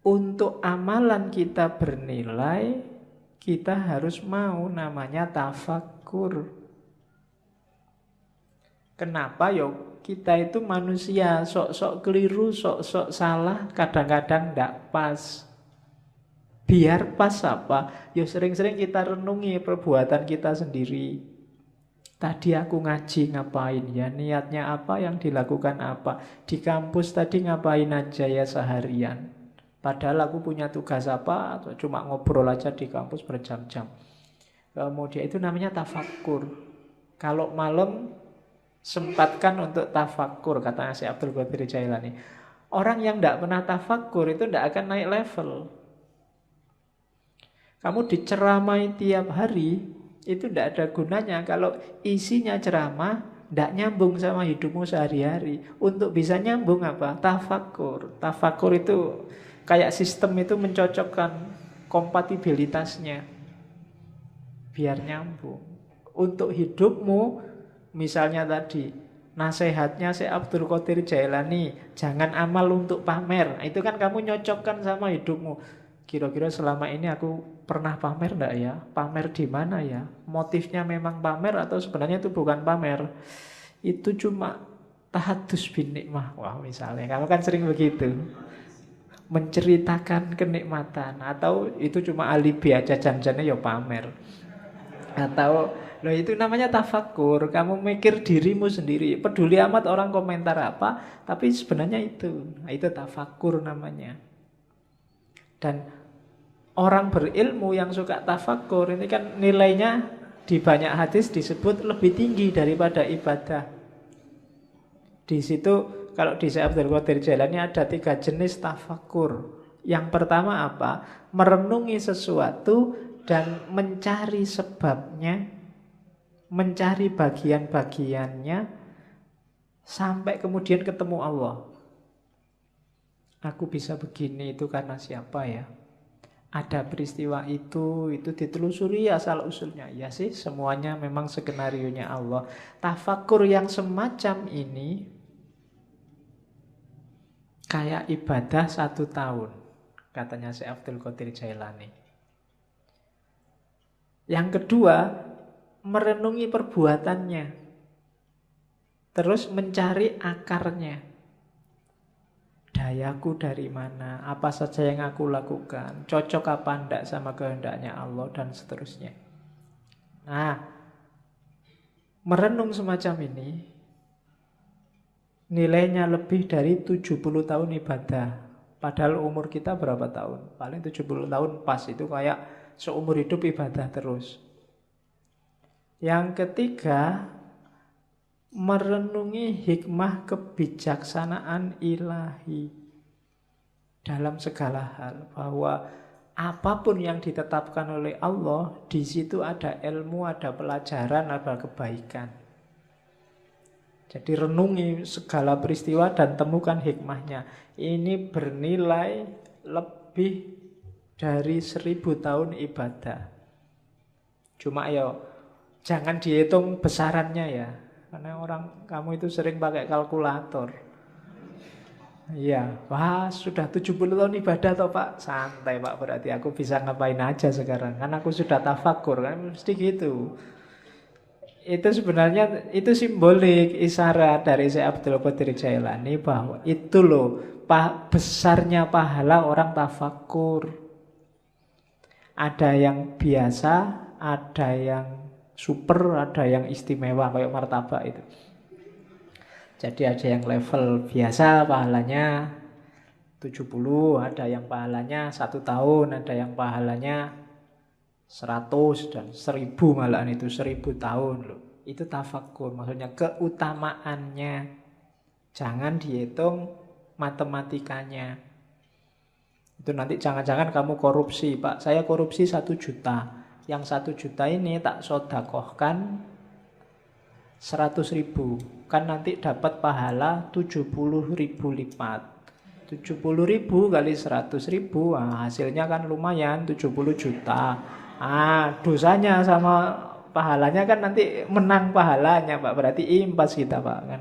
untuk amalan kita bernilai, kita harus mau namanya tafakkur. Kenapa? Yo, kita itu manusia, sok-sok keliru, sok-sok salah, kadang-kadang tidak pas. Biar pas apa? Yo sering-sering kita renungi perbuatan kita sendiri. Tadi aku ngaji ngapain ya? Niatnya apa, yang dilakukan apa? Di kampus tadi ngapain aja ya seharian? Padahal aku punya tugas apa? Atau cuma ngobrol aja di kampus berjam-jam. Kemudian itu namanya tafakkur. Kalau malam sempatkan untuk tafakkur, katanya si Abdul Qadir Jailani. Orang yang tidak pernah tafakkur itu tidak akan naik level. Kamu diceramai tiap hari, itu tidak ada gunanya kalau isinya ceramah tidak nyambung sama hidupmu sehari-hari. Untuk bisa nyambung apa? Tafakkur. Tafakkur itu kayak sistem itu mencocokkan kompatibilitasnya biar nyambung. Untuk hidupmu, misalnya tadi nasihatnya si Abdul Qadir Jailani, jangan amal untuk pamer. Itu kan kamu nyocokkan sama hidupmu. Kira-kira selama ini aku pernah pamer enggak ya? Pamer di mana ya? Motifnya memang pamer atau sebenarnya itu bukan pamer? Itu cuma tahadus bin nikmah. Wah, misalnya kamu kan sering begitu. Menceritakan kenikmatan, atau itu cuma alibi aja, janjinya ya pamer. Atau loh, itu namanya tafakkur. Kamu mikir dirimu sendiri, peduli amat orang komentar apa, tapi sebenarnya itu. Nah, itu tafakkur namanya. Dan orang berilmu yang suka tafakkur ini kan nilainya di banyak hadis disebut lebih tinggi daripada ibadah. Di situ kalau di Syekh Abdul Qadir Jailani ada 3 jenis tafakkur. Yang pertama apa? Merenungi sesuatu dan mencari sebabnya, mencari bagian-bagiannya sampai kemudian ketemu Allah. Aku bisa begini itu karena siapa ya? Ada peristiwa itu ditelusuri asal usulnya. Ya sih, semuanya memang skenarionya Allah. Tafakkur yang semacam ini kayak ibadah 1 tahun, katanya Syekh Abdul Qadir Jailani. Yang kedua, merenungi perbuatannya, terus mencari akarnya. Dayaku dari mana, apa saja yang aku lakukan, cocok apa enggak sama kehendaknya Allah, dan seterusnya. Nah, merenung semacam ini nilainya lebih dari 70 tahun ibadah. Padahal umur kita berapa tahun? Paling 70 tahun pas, itu kayak seumur hidup ibadah terus. Yang ketiga, merenungi hikmah kebijaksanaan ilahi dalam segala hal, bahwa apapun yang ditetapkan oleh Allah, di situ ada ilmu, ada pelajaran, ada kebaikan. Jadi renungi segala peristiwa dan temukan hikmahnya. Ini bernilai lebih dari 1000 tahun ibadah. Cuma ya jangan dihitung besarannya ya, karena kamu itu sering pakai kalkulator. Iya, wah sudah 70 tahun ibadah toh Pak. Santai Pak, berarti aku bisa ngapain aja sekarang. Kan aku sudah tafakur, kan mesti gitu. Itu sebenarnya itu simbolik, isyarat dari Syekh Abdul Qadir Jailani bahwa itu loh besarnya pahala orang tafakur. Ada yang biasa, ada yang super, ada yang istimewa kayak martabak itu. Jadi ada yang level biasa pahalanya 70, ada yang pahalanya 1 tahun, ada yang pahalanya 100 dan 1000, malahan itu 1000 tahun loh. Itu tafakkur, maksudnya keutamaannya. Jangan dihitung matematikanya. Itu nanti jangan-jangan kamu korupsi, Pak. Saya korupsi 1 juta. Yang 1 juta ini tak sodakohkan 100.000. Kan nanti dapat pahala 70.000 lipat. 70.000 kali 100.000, nah, hasilnya kan lumayan 70 juta. Dosanya sama pahalanya kan nanti menang pahalanya Pak. Berarti impas kita Pak. Kan.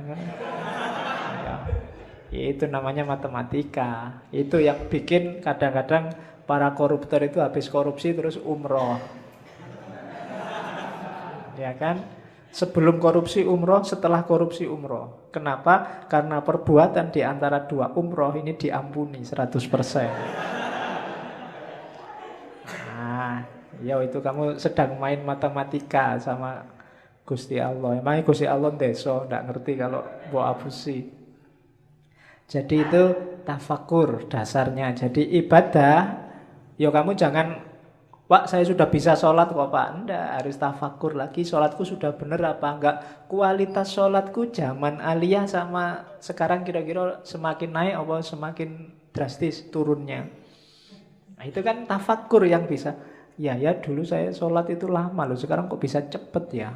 Ya. Itu namanya matematika. Itu yang bikin kadang-kadang para koruptor itu habis korupsi terus umroh. Ya kan? Sebelum korupsi umroh, setelah korupsi umroh. Kenapa? Karena perbuatan di antara dua umroh ini diampuni 100%. Nah, ya itu kamu sedang main matematika sama Gusti Allah. Emangnya Gusti Allah deso, nggak ngerti kalau mbok abusi. Jadi itu tafakur dasarnya. Jadi ibadah, ya kamu jangan, Pak saya sudah bisa sholat kok Pak. Enggak, harus tafakur lagi. Sholatku sudah bener apa enggak. Kualitas sholatku zaman aliyah sama sekarang kira-kira semakin naik apa semakin drastis turunnya. Nah itu kan tafakur yang bisa. Ya dulu saya sholat itu lama loh, sekarang kok bisa cepet ya.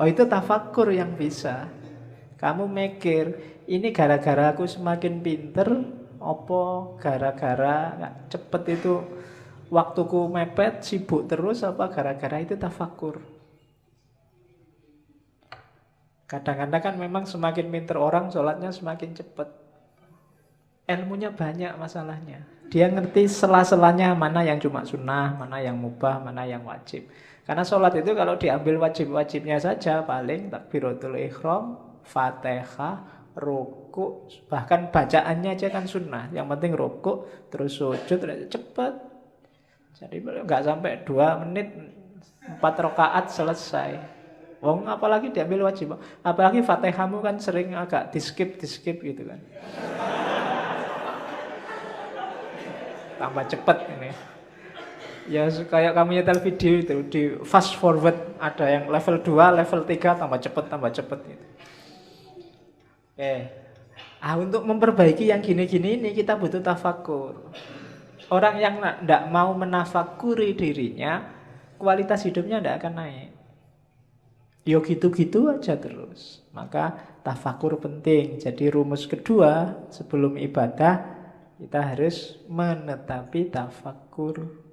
Oh itu tafakur yang bisa. Kamu mikir, ini gara-gara aku semakin pinter, apa gara-gara cepet itu waktuku mepet, sibuk terus, apa gara-gara itu tafakur. Kadang-kadang kan memang semakin pinter orang, sholatnya semakin cepet. Ilmunya banyak masalahnya. Dia ngerti sela-selanya mana yang cuma sunnah, mana yang mubah, mana yang wajib. Karena sholat itu kalau diambil wajib-wajibnya saja, paling takbiratul ihram, Fatihah, ruku, bahkan bacaannya aja kan sunnah. Yang penting ruku, terus sujud, cepat. Jadi nggak sampai 2 menit, 4 rakaat selesai. Wong apalagi diambil wajib. Apalagi Fatihahmu kan sering agak di-skip gitu kan. Tambah cepat ini. Ya kayak kamu nyetel video itu, di fast forward, ada yang level 2, level 3 tambah cepet gitu. Untuk memperbaiki yang gini-gini ini kita butuh tafakur. Orang yang tidak mau menafakuri dirinya, kualitas hidupnya tidak akan naik. Yo gitu-gitu aja terus. Maka tafakur penting. Jadi rumus kedua sebelum ibadah, kita harus menetapi tafakur.